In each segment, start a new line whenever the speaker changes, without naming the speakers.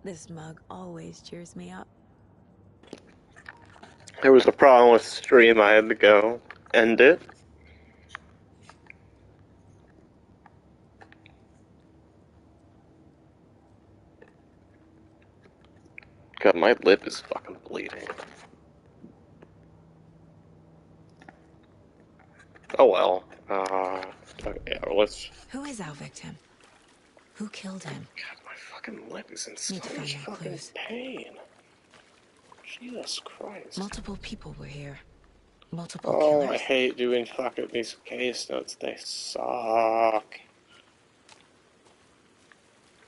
This mug always cheers me up.
There was a problem with the stream, I had to go end it. God, my lip is fucking bleeding. Oh well. Yeah, let's...
Who is our victim? Who killed him?
God, my fucking lip is in so
Need to find
much
more
fucking
clues.
pain. Jesus Christ.
Multiple people were here. Multiple
Oh,
killers.
I hate doing fucking these case notes. They suck.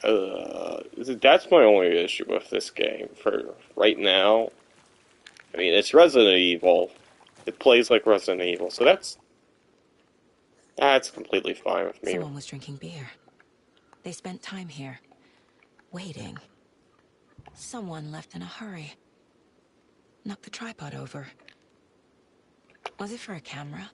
That's my only issue with this game for right now. I mean, it's Resident Evil. It plays like Resident Evil, so that's completely fine with me.
Someone was drinking beer. They spent time here, waiting. Someone left in a hurry. Knocked the tripod over. Was it for a camera?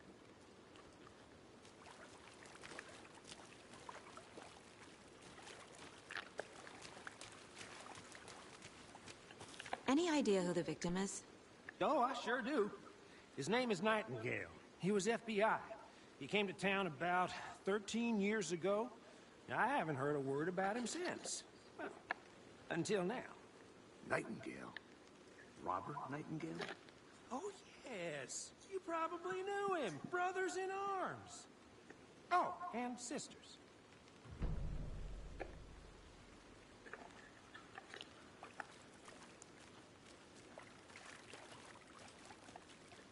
Any idea who the victim is?
Oh, I sure do. His name is Nightingale. He was FBI. He came to town about 13 years ago. I haven't heard a word about him since. Well, until now.
Nightingale? Robert Nightingale?
Oh, yes. You probably knew him. Brothers in arms. Oh, and sisters.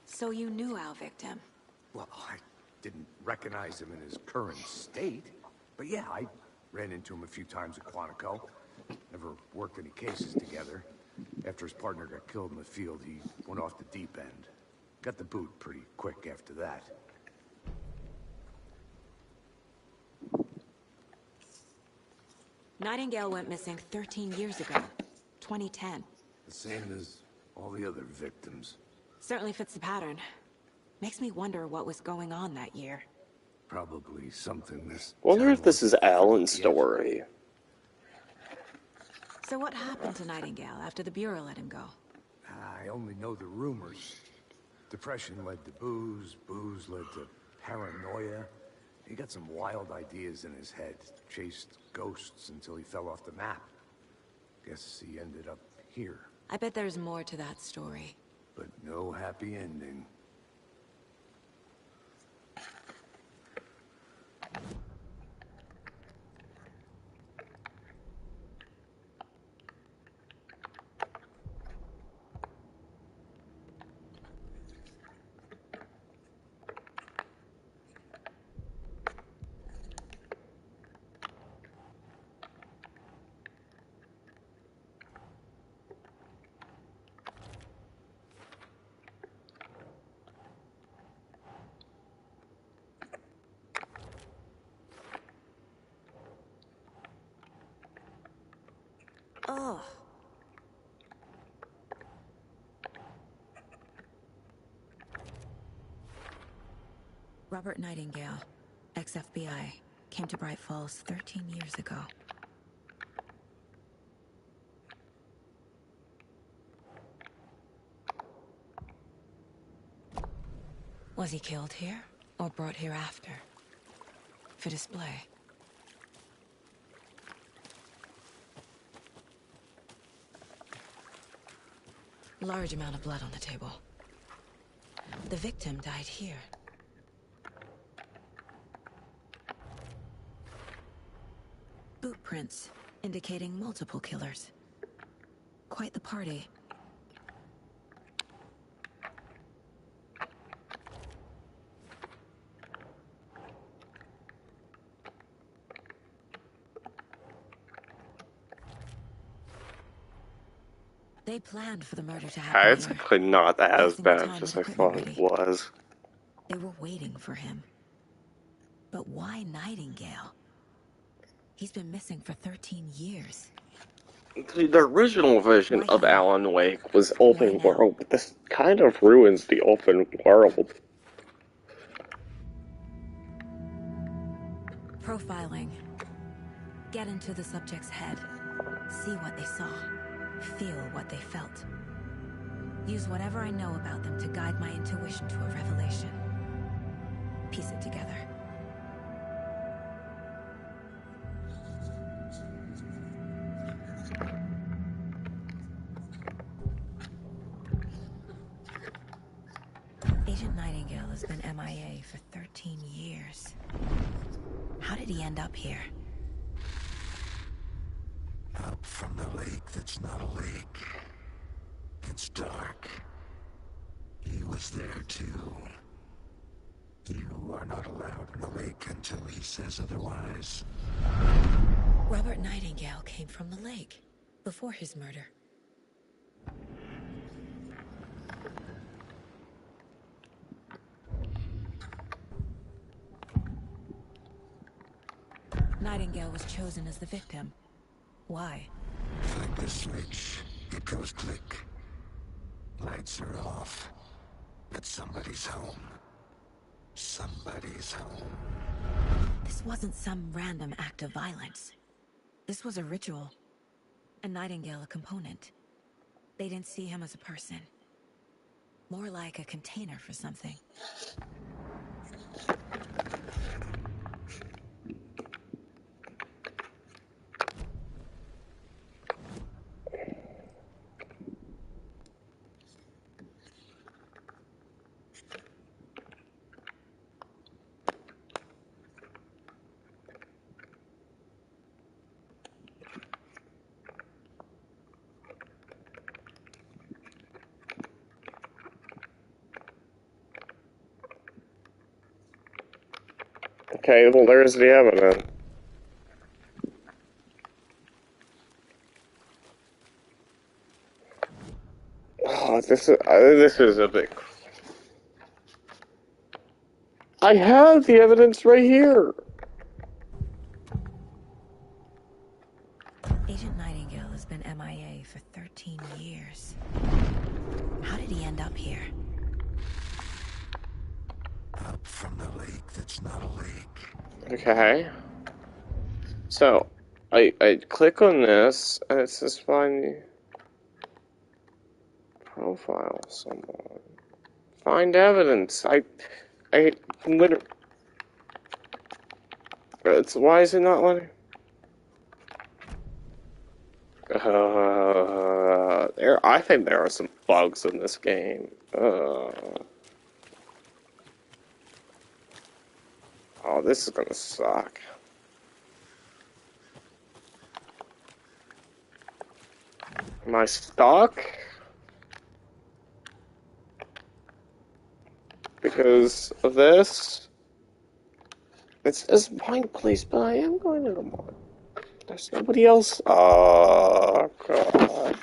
So you knew our victim?
Well, I didn't recognize him in his current state. But yeah, I ran into him a few times at Quantico. Never worked any cases together. After his partner got killed in the field, he went off the deep end. Got the boot pretty quick after that.
Nightingale went missing 13 years ago. 2010.
The same as all the other victims.
Certainly fits the pattern. Makes me wonder what was going on that year.
Probably something this...
Wonder if this is Alan's story.
So what happened to Nightingale after the Bureau let him go?
I only know the rumors. Depression led to booze, booze led to paranoia. He got some wild ideas in his head, chased ghosts until he fell off the map. Guess he ended up here.
I bet there's more to that story.
But no happy ending.
Ugh. Robert Nightingale, ex-FBI, came to Bright Falls 13 years ago. Was he killed here, or brought here after? For display? Large amount of blood on the table. The victim died here. Boot prints indicating multiple killers. Quite the party. They planned for the murder to happen
It's
here.
actually not as
Passing the
bad
time
as
with
I
equipment
thought it
ready.
was.
They were waiting for him. But why Nightingale? He's been missing for 13 years.
The original version
Why
of
him?
Alan Wake was open
now?
world, but this kind of ruins the open world.
Profiling. Get into the subject's head. See what they saw. Feel what they felt. Use whatever I know about them to guide my intuition to a revelation. Piece it together. Agent Nightingale has been MIA for 13 years. How did he end up here?
Up from the lake that's not a lake. It's dark. He was there too. You are not allowed in the lake until he says otherwise.
Robert Nightingale came from the lake before his murder. Nightingale was chosen as the victim. Why?
Flick the switch, it goes click. Lights are off. But somebody's home. Somebody's home.
This wasn't some random act of violence. This was a ritual. And Nightingale a component. They didn't see him as a person. More like a container for something.
Okay, well, there's the evidence. Oh, this is a bit. I have the evidence right here.
Agent Nightingale has been MIA for 13 years. How did he end up here?
Up from the lake that's not a lake.
Okay. So, I click on this, and it says find profile someone. Find evidence. I literally. Why is it not letting? I think there are some bugs in this game. Oh, this is gonna suck. Am I stuck? Because of this? It says find place, but I am going to the mall. There's nobody else. Oh, God.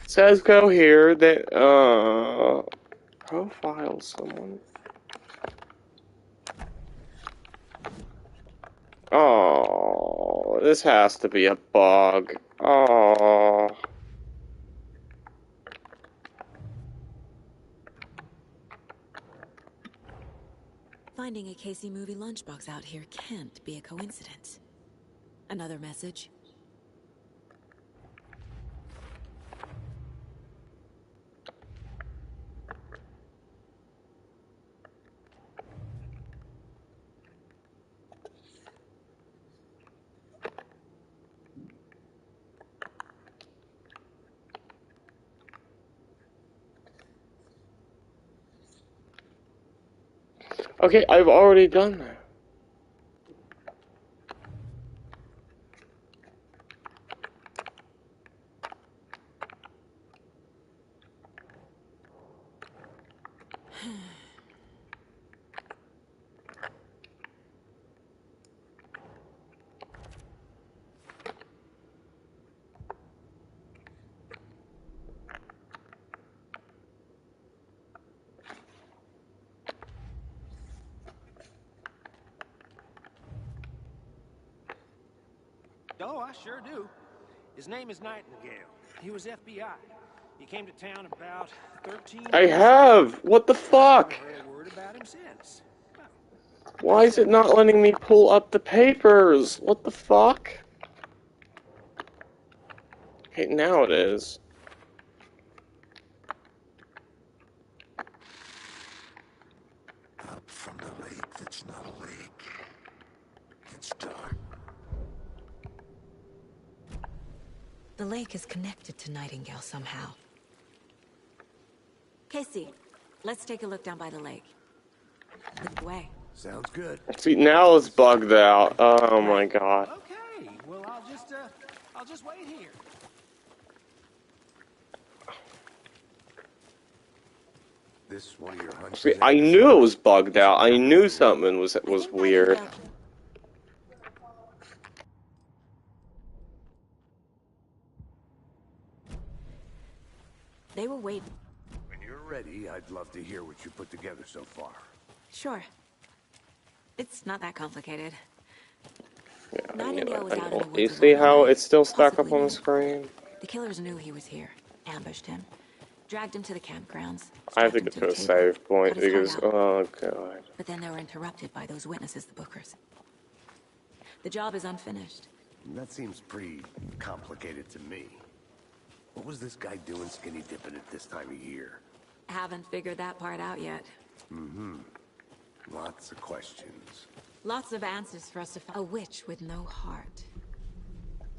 It says go here. Profile someone. Oh, this has to be a bug. Oh.
Finding a Casey movie lunchbox out here can't be a coincidence. Another message.
Okay, I've already done that.
Oh, I sure do. His name is Nightingale. He was FBI. He came to town about 13
I
years
have!
ago.
What the fuck?
I haven't heard a word about him since. Well,
Why is it not letting me pull up the papers? What the fuck? Okay, now it is.
Up from the lake that's not a lake. It's dark.
The lake is connected to Nightingale somehow. Casey, let's take a look down by the lake. Lead the way.
Sounds good.
See, now it's bugged out. Oh my god.
Okay, well, I'll just wait here.
This one of your hunches?
See, I knew it was bugged out. I knew something was weird.
They were waiting.
When you're ready, I'd love to hear what you put together so far.
Sure. It's not that complicated.
Yeah,
Nightingale was out in the woods.
You see how it's still stuck up on the screen?
The killers knew he was here, ambushed him, dragged him to the campgrounds.
I have to get to a save point because, oh god.
But then they were interrupted by those witnesses, the Bookers. The job is unfinished.
That seems pretty complicated to me. What was this guy doing skinny dipping at this time of year?
Haven't figured that part out yet.
Lots of questions.
Lots of answers for us to find. A witch with no heart.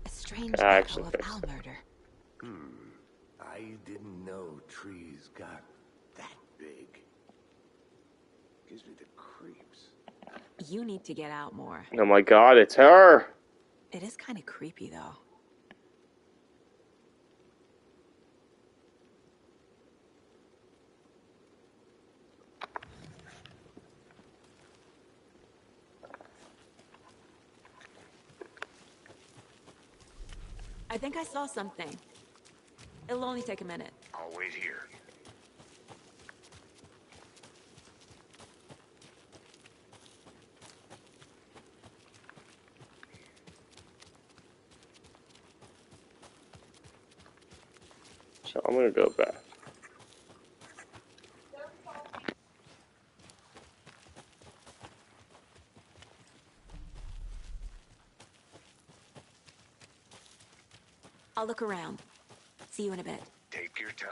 A strange
I
echo
actually
of
think
owl murder.
I didn't know trees got that big. Gives me the creeps.
You need to get out more.
Oh my god, it's her!
It is kind of creepy, though. I think I saw something. It'll only take a minute.
I'll wait here.
So I'm gonna go back.
I'll look around. See you in a bit.
Take your time.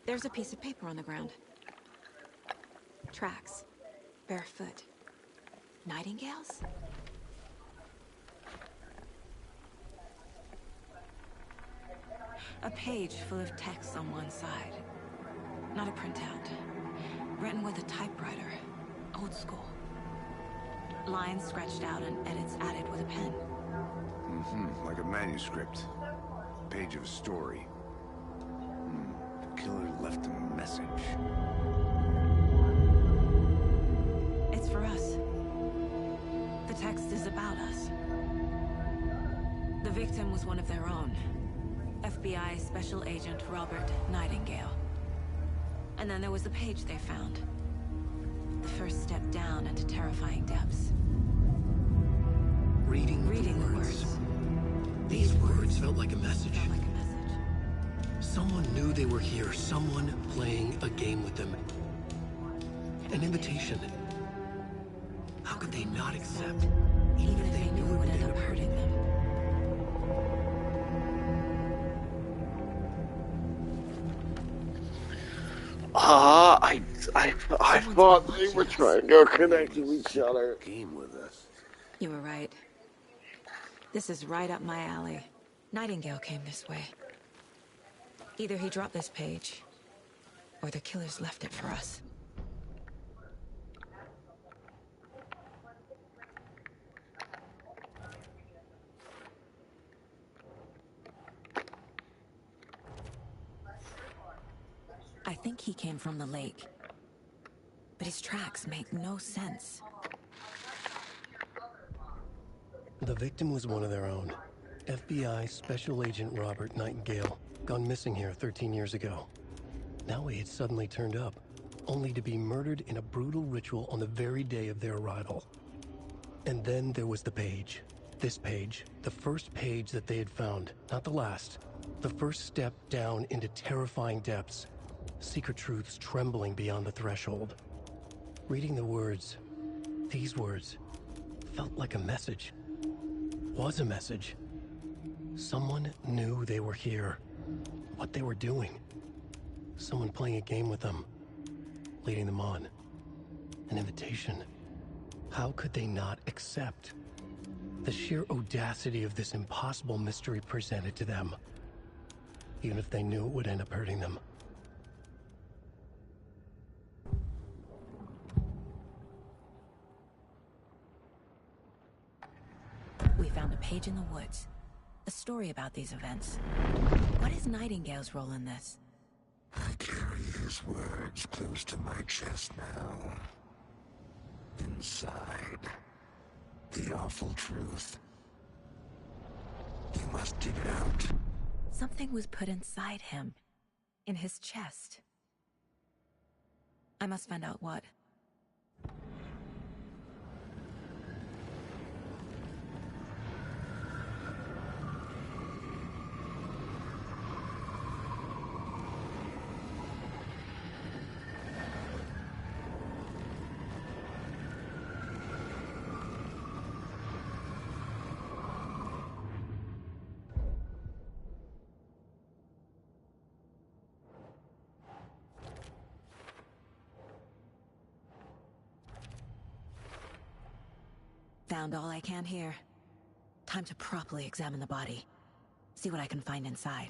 There's a piece of paper on the ground. Tracks. Barefoot. Nightingales? A page full of text on one side. Not a printout. Written with a typewriter. Old school. Lines scratched out and edits added with a pen.
Like a manuscript. Page of a story. The killer left a message.
It's for us. The text is about us. The victim was one of their own. FBI Special Agent Robert Nightingale. And then there was the page they found. The first step down into terrifying depths.
Reading
the words.
These words felt like a message.
Felt like a message.
Someone knew they were here. Someone playing a game with them. An invitation. How could they not accept?
Even if they knew it would end up hurting them.
I thought they were trying to go connect to each other.
Game with us.
You were right. This is right up my alley. Nightingale came this way. Either he dropped this page, or the killers left it for us. I think he came from the lake. But his tracks make no sense.
The victim was one of their own. FBI Special Agent Robert Nightingale, gone missing here 13 years ago. Now he had suddenly turned up, only to be murdered in a brutal ritual on the very day of their arrival. And then there was the page. This page, the first page that they had found, not the last. The first step down into terrifying depths. Secret truths trembling beyond the threshold. Reading the words, these words, felt like a message. Was a message. Someone knew they were here. What they were doing. Someone playing a game with them. Leading them on. An invitation. How could they not accept? The sheer audacity of this impossible mystery presented to them. Even if they knew it would end up hurting them.
We found a page in the woods. A story about these events. What is Nightingale's role in this?
I carry his words close to my chest now. Inside, the awful truth. You must dig it out.
Something was put inside him. In his chest. I must find out what. Found all I can here. Time to properly examine the body. See what I can find inside.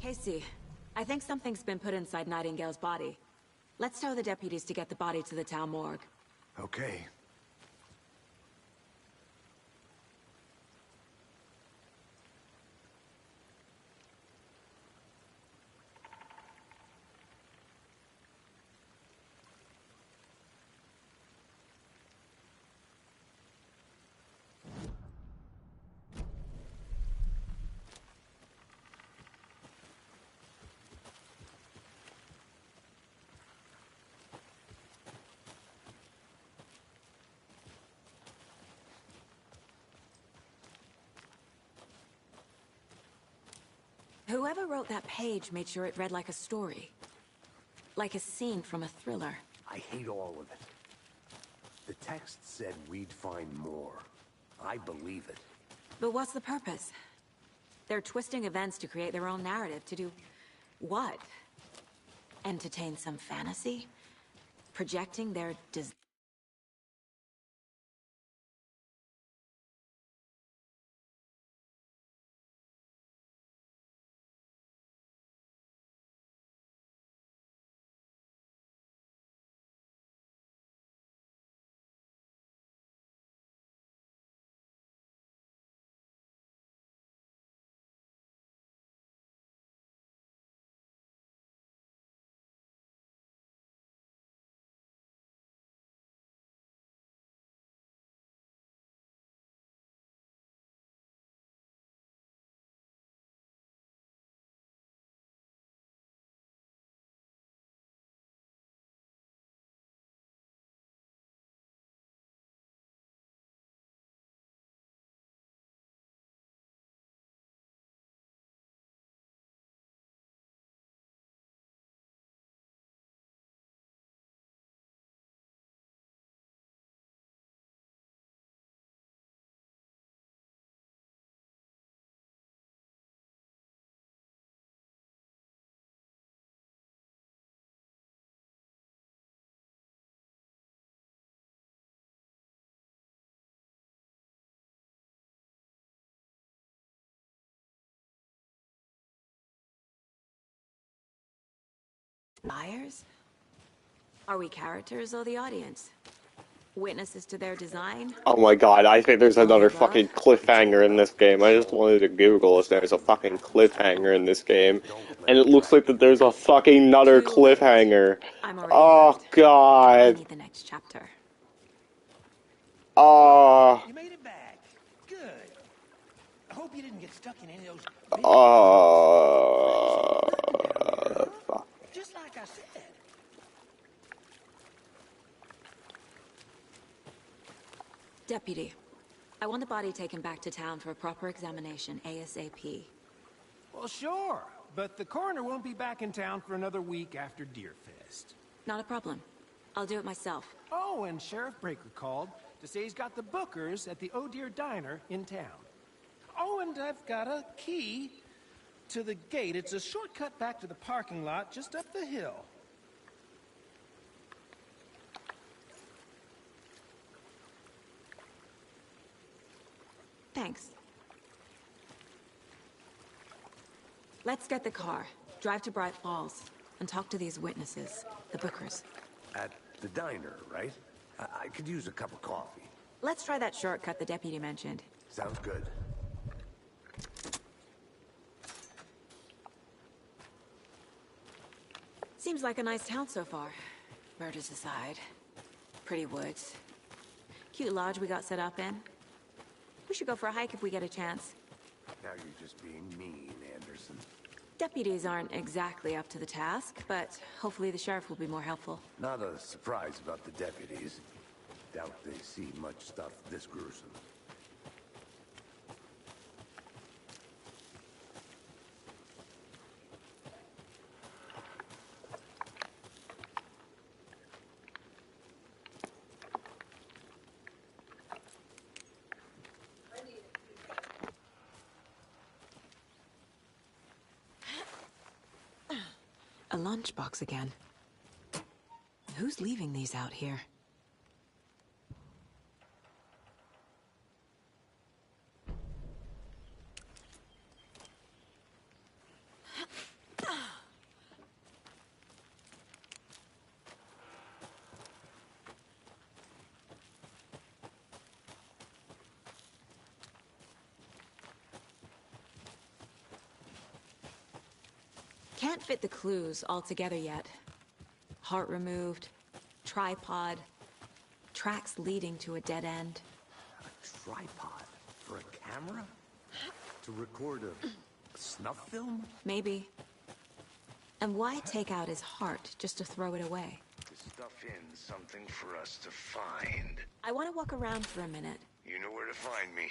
Casey, I think something's been put inside Nightingale's body. Let's tell the deputies to get the body to the town morgue.
Okay.
Whoever wrote that page made sure it read like a story. Like a scene from a thriller.
I hate all of it. The text said we'd find more. I believe it.
But what's the purpose? They're twisting events to create their own narrative. To do what? Entertain some fantasy? Projecting their buyers? Are we characters or the audience? Witnesses to their design?
Oh my god, I think there's
All the
another
above?
fucking cliffhanger in this game. I just wanted to Google if there's a fucking cliffhanger in this game. And it looks like that there's a fucking another
Too late.
cliffhanger.
I'm already
Oh
hooked. I
god.
need the next chapter.
Oh.
You made it back. Good. I hope you didn't get stuck in any of those big
Fuck.
just like I said.
Deputy, I want the body taken back to town for a proper examination, ASAP.
Well, sure. But the coroner won't be back in town for another week after Deerfest.
Not a problem. I'll do it myself.
Oh, and Sheriff Breaker called to say he's got the Bookers at the Oh Dear Diner in town. Oh, and I've got a key to the gate. It's a shortcut back to the parking lot just up the hill.
Thanks. Let's get the car, drive to Bright Falls, and talk to these witnesses, the Bookers.
At the diner, right? I could use a cup of coffee.
Let's try that shortcut the deputy mentioned.
Sounds good.
Seems like a nice town so far. Murders aside. Pretty woods. Cute lodge we got set up in. We should go for a hike if we get a chance.
Now you're just being mean, Anderson.
Deputies aren't exactly up to the task, but hopefully the sheriff will be more helpful.
Not a surprise about the deputies. Doubt they see much stuff this gruesome.
A lunchbox again. Who's leaving these out here? Can't fit the clues all together yet. Heart removed, tripod, tracks leading to a dead end.
A tripod for a camera? To record a snuff film?
Maybe. And why take out his heart just to throw it away?
To stuff in something for us to find.
I want to walk around for a minute.
You know where to find me.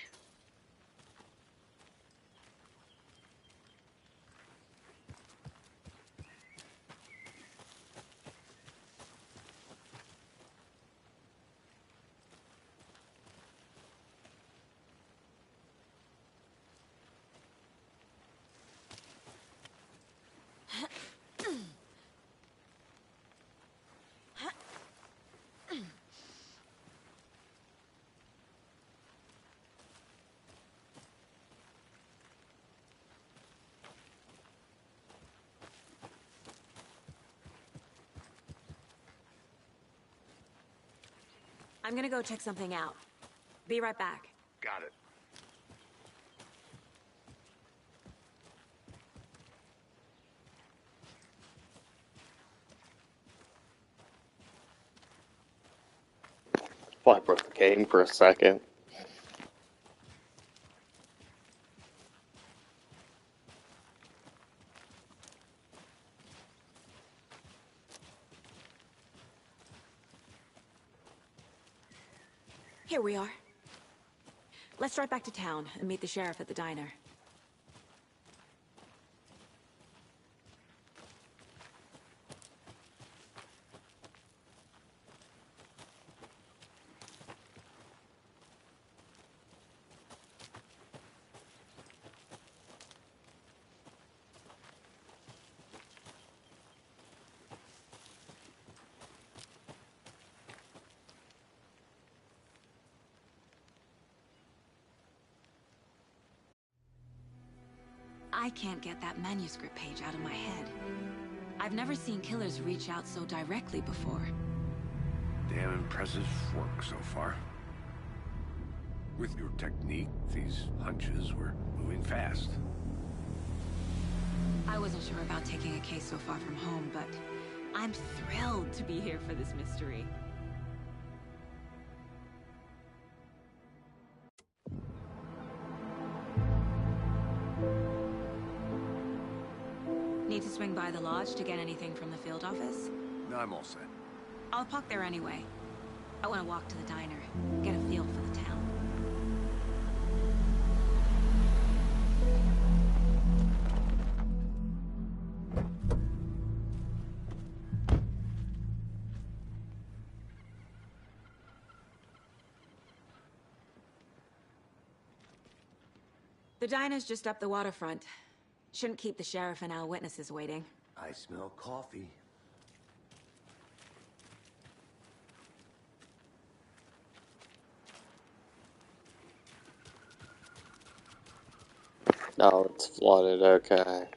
I'm gonna go check something out. Be right back.
Got it.
Well, I broke the game for a second.
Here we are. Let's drive back to town and meet the sheriff at the diner. I can't get that manuscript page out of my head. I've never seen killers reach out so directly before.
Damn impressive work so far. With your technique, these hunches were moving fast.
I wasn't sure about taking a case so far from home, but I'm thrilled to be here for this mystery. Need to swing by the lodge to get anything from the field office?
No, I'm all set.
I'll park there anyway. I want to walk to the diner, get a feel for the town. The diner's just up the waterfront. Shouldn't keep the sheriff and our witnesses waiting.
I smell coffee.
No, it's flooded, okay.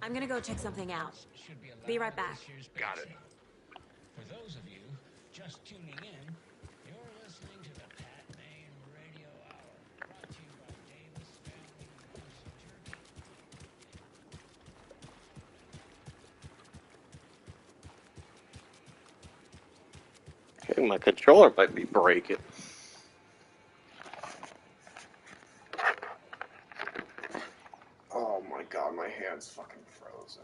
I'm gonna go check something out. Be right back.
Got it.
For those of you just tuning in, you're listening to the Pat Maine Radio Hour, brought to you by Davis Family Mercy Turkey.
Okay, my controller might be breaking. Oh my god, my hand's fucking frozen.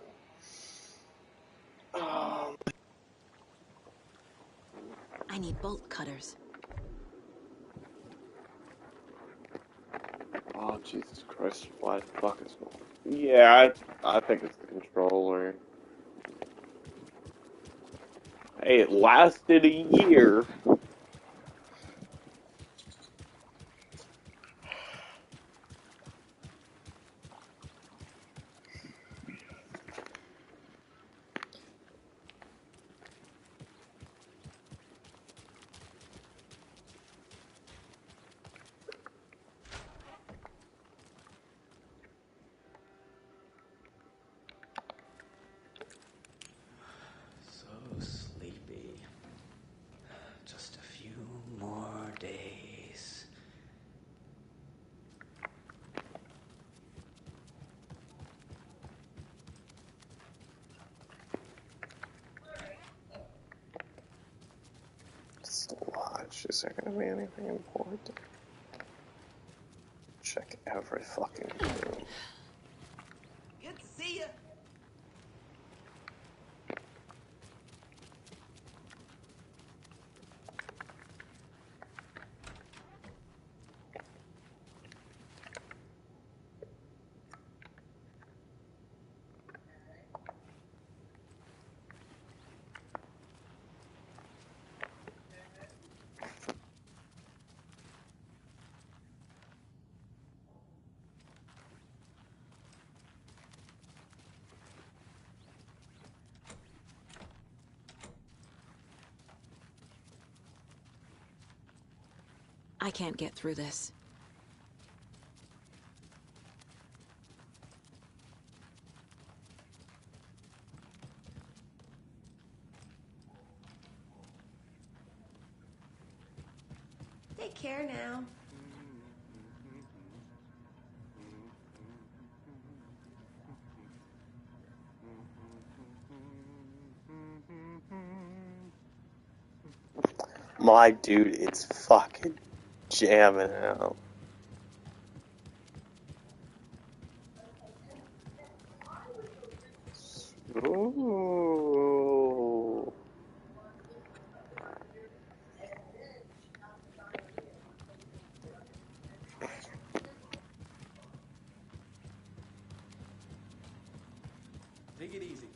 I need bolt cutters.
Oh, Jesus Christ, why the fuck is... Yeah, I think it's the controller. Hey, it lasted a year.
So sleepy. Just
Is there gonna be anything important? Check every fucking room.
Good to see you.
I can't get through this.
Take care now.
My dude, it's fucking jamming out. Ooh.
Take it easy.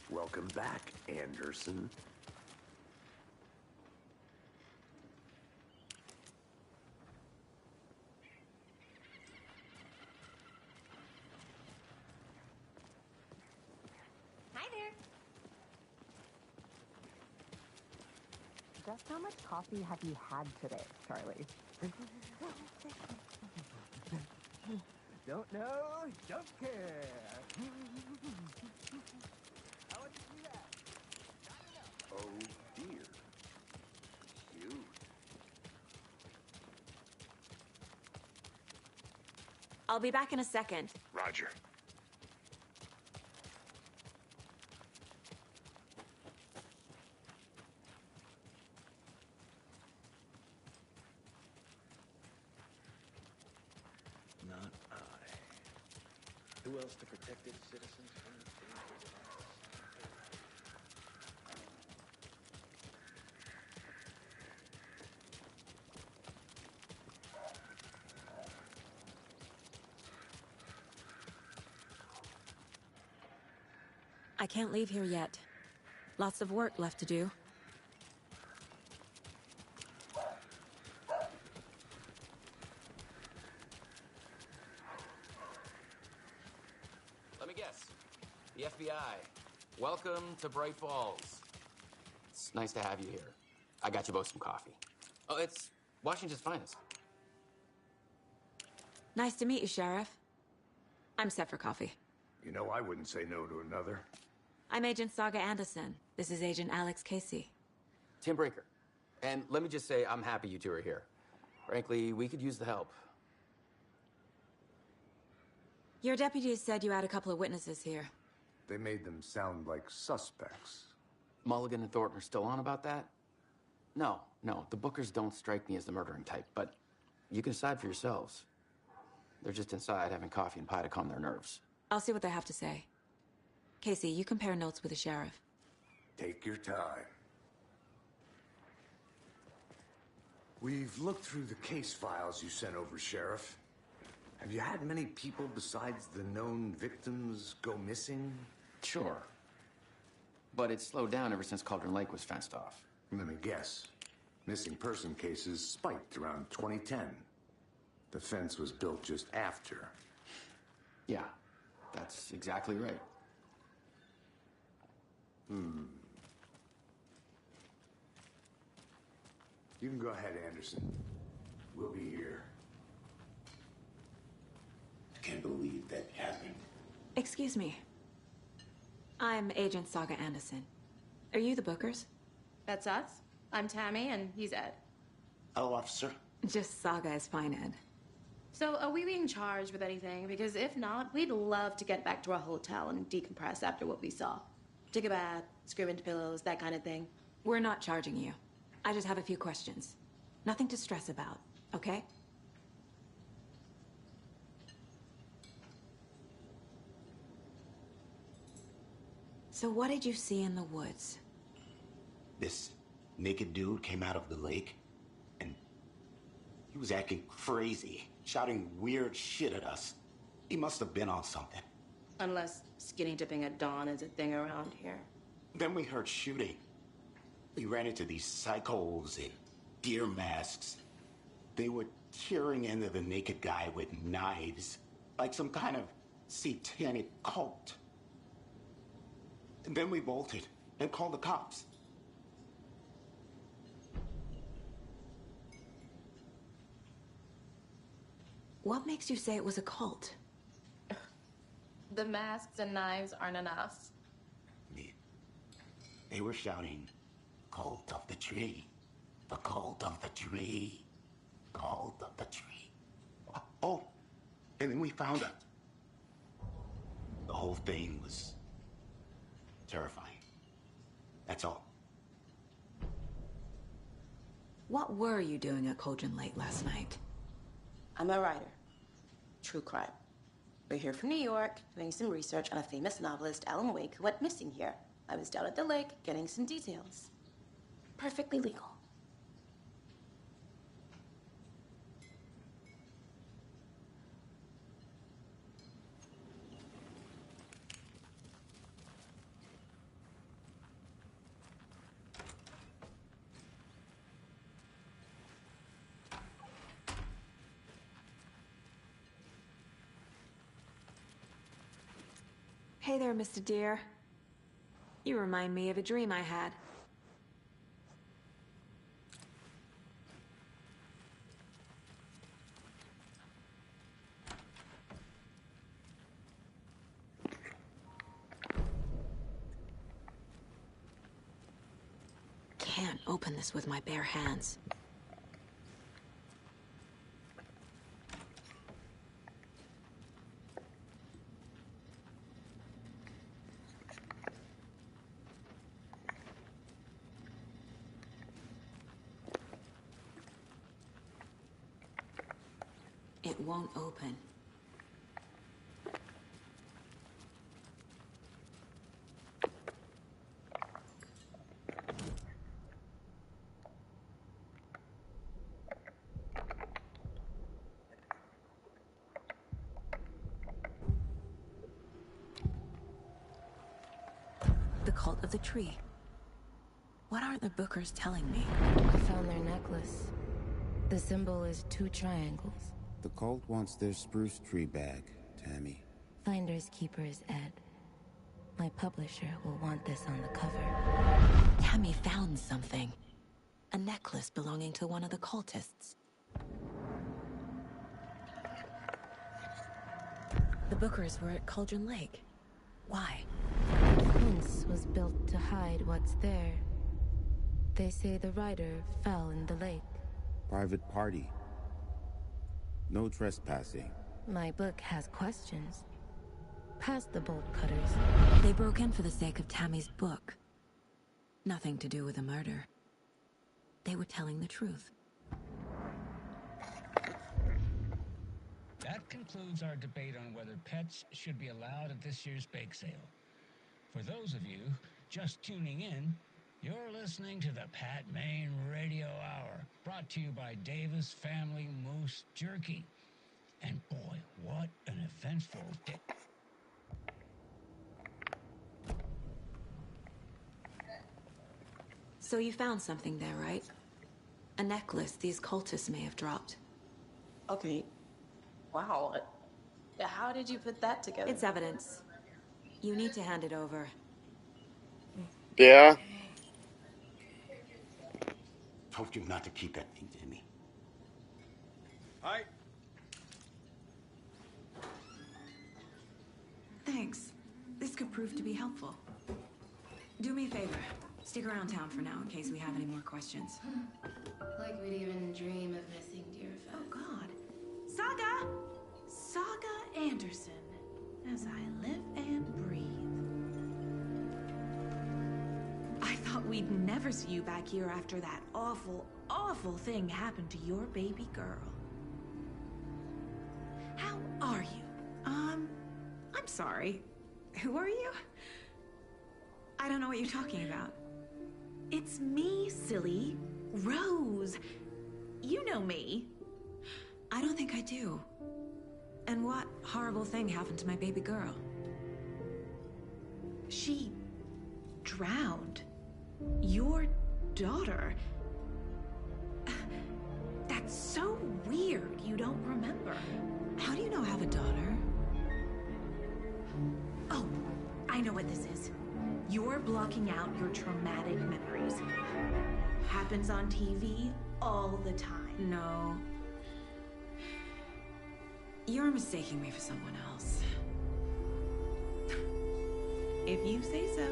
Welcome back, Anderson.
Hi there.
Just how much coffee have you had today, Charlie? Don't know, don't care. How would you do that?
Oh dear. Cute.
I'll be back in a second.
Roger.
Not I. Who else to protect its citizens from the dangers of
I can't leave here yet. Lots of work left to do.
Let me guess. The FBI. Welcome to Bright Falls. It's nice to have you here. I got you both some coffee. Oh, it's Washington's finest.
Nice to meet you, Sheriff. I'm set for coffee.
You know, I wouldn't say no to another.
I'm Agent Saga Anderson. This is Agent Alex Casey.
Tim Brinker. And let me just say, I'm happy you two are here. Frankly, we could use the help.
Your deputies said you had a couple of witnesses here.
They made them sound like suspects.
Mulligan and Thornton are still on about that? No, the Bookers don't strike me as the murdering type, but you can decide for yourselves. They're just inside having coffee and pie to calm their nerves.
I'll see what they have to say. Casey, you compare notes with the sheriff.
Take your time. We've looked through the case files you sent over, Sheriff. Have you had many people besides the known victims go missing?
Sure. But it's slowed down ever since Cauldron Lake was fenced off.
Let me guess. Missing person cases spiked around 2010. The fence was built just after.
Yeah, that's exactly right.
You can go ahead, Anderson. We'll be here.
I can't believe that happened.
Excuse me. I'm Agent Saga Anderson. Are you the Bookers?
That's us. I'm Tammy, and he's Ed.
Hello, officer.
Just Saga is fine, Ed.
So, are we being charged with anything? Because if not, we'd love to get back to our hotel and decompress after what we saw. Take a bath, scream into pillows, that kind of thing.
We're not charging you. I just have a few questions. Nothing to stress about, okay? So what did you see in the woods?
This naked dude came out of the lake, and he was acting crazy, shouting weird shit at us. He must have been on something.
Unless skinny dipping at dawn is a thing around here.
Then we heard shooting. We ran into these psychos in deer masks. They were tearing into the naked guy with knives, like some kind of satanic cult. And then we bolted and called the cops.
What makes you say it was a cult?
The masks and knives aren't enough.
They were shouting, "Cult of the tree, the cult of the tree, cult of the tree." Oh, and then we found it. The whole thing was terrifying. That's all.
What were you doing at Cauldron Lake last night?
I'm a writer. True crime. We're here from New York, doing some research on a famous novelist, Alan Wake, who went missing here. I was down at the lake, getting some details. Perfectly legal.
Hey there, Mr. Deer. You remind me of a dream I had. Can't open this with my bare hands. It won't open. The cult of the tree. What aren't the Bookers telling me?
I found their necklace. The symbol is 2 triangles.
The cult wants their spruce tree back, Tammy.
Finders keepers, Ed. My publisher will want this on the cover.
Tammy found something. A necklace belonging to one of the cultists. The Bookers were at Cauldron Lake. Why?
The fence was built to hide what's there. They say the rider fell in the lake.
Private party. No trespassing.
My book has questions. Past the bolt cutters.
They broke in for the sake of Tammy's book. Nothing to do with a murder. They were telling the truth.
That concludes our debate on whether pets should be allowed at this year's bake sale. For those of you just tuning in, you're listening to the Pat Maine Radio Hour, brought to you by Davis Family Moose Jerky. And boy, what an eventful day.
So you found something there, right? A necklace these cultists may have dropped.
Okay. Wow. How did you put that together?
It's evidence. You need to hand it over.
Yeah.
Told you not to keep that thing to me.
Hi.
Thanks. This could prove to be helpful. Do me a favor. Stick around town for now in case we have any more questions.
Like we'd even dream of missing dear Fez.
Oh, God. Saga Anderson. As I live and breathe. I thought we'd never see you back here after that awful, awful thing happened to your baby girl. How are you? I'm sorry. Who are you? I don't know what you're talking about. It's me, silly. Rose. You know me.
I don't think I do. And what horrible thing happened to my baby girl?
She drowned. Your daughter. That's so weird you don't remember.
How do you know I have a daughter?
Oh, I know what this is. You're blocking out your traumatic memories. Happens on TV all the time.
No. You're mistaking me for someone else.
If you say so.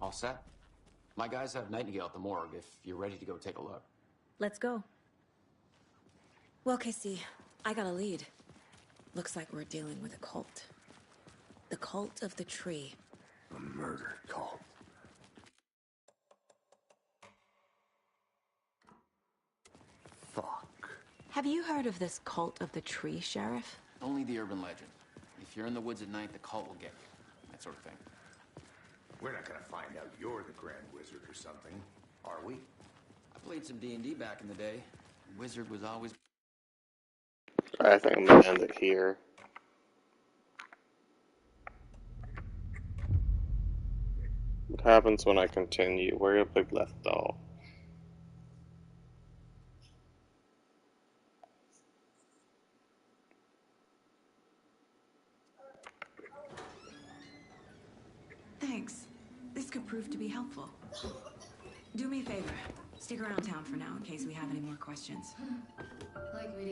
All set? My guys have Nightingale at the morgue if you're ready to go take a look.
Let's go. Well, Casey, I got a lead. Looks like we're dealing with a cult. The cult of the tree.
A murder cult. Fuck.
Have you heard of this cult of the tree, Sheriff?
Only the urban legend. If you're in the woods at night, the cult will get you. That sort of thing.
We're not gonna find out you're the Grand Wizard or something, are we?
I played some D&D back in the day. Wizard was always...
I think I'm gonna end it here. What happens when I continue? Where have we left off?
Thanks. This could prove to be helpful. Do me a favor. Stick around town for now in case we have any more questions.
Like we'd